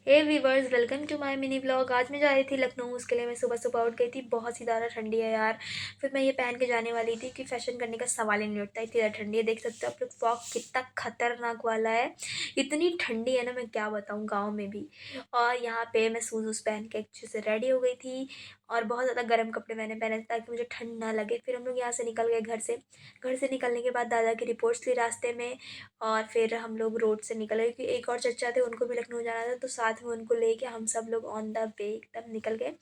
Hey viewers, welcome to my mini blog. आज मैं जा रही थी लखनऊ। उसके लिए मैं सुबह सुबह उठ गई थी। बहुत ही ज़्यादा ठंडी है यार। फिर मैं ये पहन के जाने वाली थी कि फ़ैशन करने का सवाल ही नहीं उठता, इतनी ज़्यादा ठंडी है। देख सकते हो आप लोग, फॉग कितना खतरनाक वाला है। इतनी ठंडी है ना, मैं क्या बताऊँ, गाँव में भी। और यहाँ पे मैं शूज़ वूज़ पहन के अच्छे से रेडी हो गई थी। और बहुत ज़्यादा गर्म कपड़े मैंने पहने थे ताकि मुझे ठंड ना लगे। फिर हम लोग यहाँ से निकल गए घर से निकलने के बाद दादा की रिपोर्ट्स ली रास्ते में। और फिर हम लोग रोड से निकल गए क्योंकि एक और चचा थे, उनको भी लखनऊ जाना था, तो साथ में उनको लेके हम सब लोग ऑन द वे एकदम निकल गए।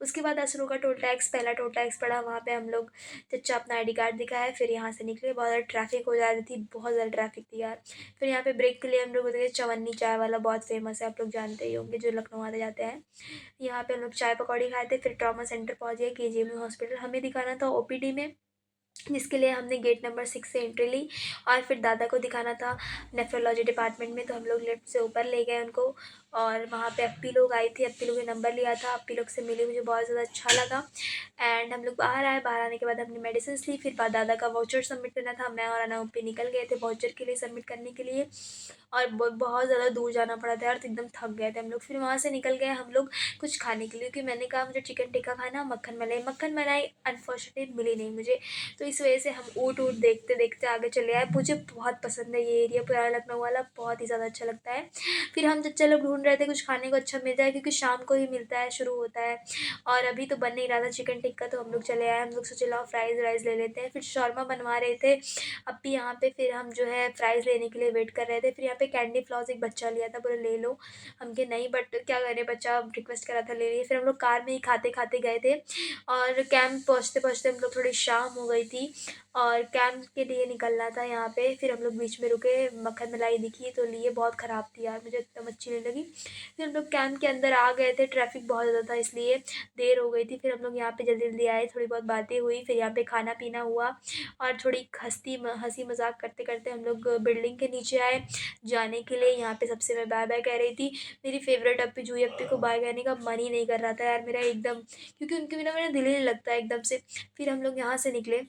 उसके बाद असरू का टोल टैक्स, पहला टोल टैक्स पड़ा, वहाँ पे हम लोग चचा अपना आईडी कार्ड दिखाया। फिर यहाँ से निकले। बहुत ज़्यादा ट्रैफिक हो जा रही थी, बहुत ज़्यादा ट्रैफिक थी यार। फिर यहाँ पे ब्रेक के लिए हम लोग उतरे। चवन्नी चाय वाला बहुत फेमस है, आप लोग जानते ही होंगे जो लखनऊ आते जाते हैं। यहाँ पे हम लोग चाय पकौड़ी खाए थे। फिर ट्रॉमा सेंटर पहुँच गए, KGM हॉस्पिटल हमें दिखाना था OPD में, जिसके लिए हमने गेट नंबर 6 से एंट्री ली। और फिर दादा को दिखाना था नेफ्रोलॉजी डिपार्टमेंट में, तो हम लोग लिफ्ट से ऊपर ले गए उनको। और वहाँ पे अप्पी लोग आई थी, अप्पी लोग ने नंबर लिया था, अप्पी लोग से मिली, मुझे बहुत ज़्यादा अच्छा लगा। एंड हम लोग बाहर आए। बाहर आने के बाद हमने मेडिसिन ली। फिर बाद दादा का वाउचर सबमिट करना था। मैं और अनूपी निकल गए थे वाउचर के लिए सबमिट करने के लिए। और बहुत ज़्यादा दूर जाना पड़ा था यार, तो एकदम थक गए थे हम लोग। फिर वहाँ से निकल गए हम लोग कुछ खाने के लिए, क्योंकि मैंने कहा मुझे चिकन टिक्का खाना, मक्खन मलाई अनफॉर्चुनेटली मिली नहीं मुझे। तो इस वजह से हम ऊँट देखते देखते आगे चले आए। मुझे बहुत पसंद है ये एरिया, पुराना लखनऊ वाला, बहुत ही ज़्यादा अच्छा लगता है। फिर हम जब चलो ढूंढ रहे थे कुछ खाने को अच्छा मिल जाए, क्योंकि शाम को ही मिलता है, शुरू होता है। और अभी तो बन नहीं रहा था चिकन टिक्का, तो हम लोग चले आए। हम लोग सोचे लाओ फ्राइज़ राइस ले लेते हैं। फिर शौरमा बनवा रहे थे अब भी यहाँ पे। फिर हम जो है फ्राइज़ लेने के लिए वेट कर रहे थे। फिर यहाँ पे कैंडी फ्लॉस एक बच्चा लिया था, बोले ले लो। हम के नहीं, बट क्या करें, बच्चा रिक्वेस्ट करा था, ले लिए। फिर हम लोग कार में ही खाते खाते गए थे। और कैंप पहुँचते पहुँचते हम लोग थोड़ी शाम हो गई थी। और कैंप के लिए निकलना था यहाँ पे। फिर हम लोग बीच में रुके, मक्खन मलाई दिखी तो लिए। बहुत ख़राब थी यार, मुझे एकदम अच्छी नहीं लगी। फिर हम लोग कैंप के अंदर आ गए थे, ट्रैफिक बहुत ज़्यादा था इसलिए देर हो गई थी। फिर हम लोग यहाँ पे जल्दी जल्दी आए, थोड़ी बहुत बातें हुई। फिर यहाँ पे खाना पीना हुआ। और थोड़ी हंसी मजाक करते करते हम लोग बिल्डिंग के नीचे आए जाने के लिए। यहाँ पे सबसे मैं बाय बाय कह रही थी। मेरी फेवरेट अप्पी जूही अप्पी को बाय कहने का मन ही नहीं कर रहा था यार मेरा एकदम, क्योंकि उनके बिना मेरा दिल ही नहीं लगता एकदम से। फिर हम लोग यहाँ से निकले।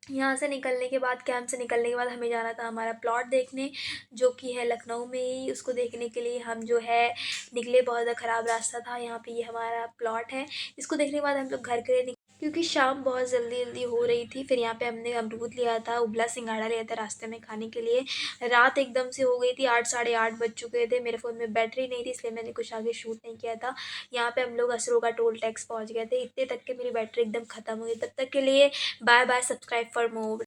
यहाँ से निकलने के बाद, कैंप से निकलने के बाद, हमें जाना था हमारा प्लॉट देखने, जो कि है लखनऊ में ही। उसको देखने के लिए हम जो है निकले। बहुत ज़्यादा ख़राब रास्ता था। यहाँ पे ये हमारा प्लॉट है। इसको देखने के बाद हम लोग घर के लिए क्योंकि शाम बहुत जल्दी जल्दी हो रही थी। फिर यहाँ पे हमने अमरूद लिया था, उबला सिंघाड़ा लिया था रास्ते में खाने के लिए। रात एकदम से हो गई थी, 8 साढ़े 8 बज चुके थे। मेरे फ़ोन में बैटरी नहीं थी, इसलिए मैंने कुछ आगे शूट नहीं किया था। यहाँ पे हम लोग असरो का टोल टैक्स पहुँच गए थे। इतने तक के मेरी बैटरी एकदम ख़त्म हो गई। तब तक के लिए bye bye, subscribe for more.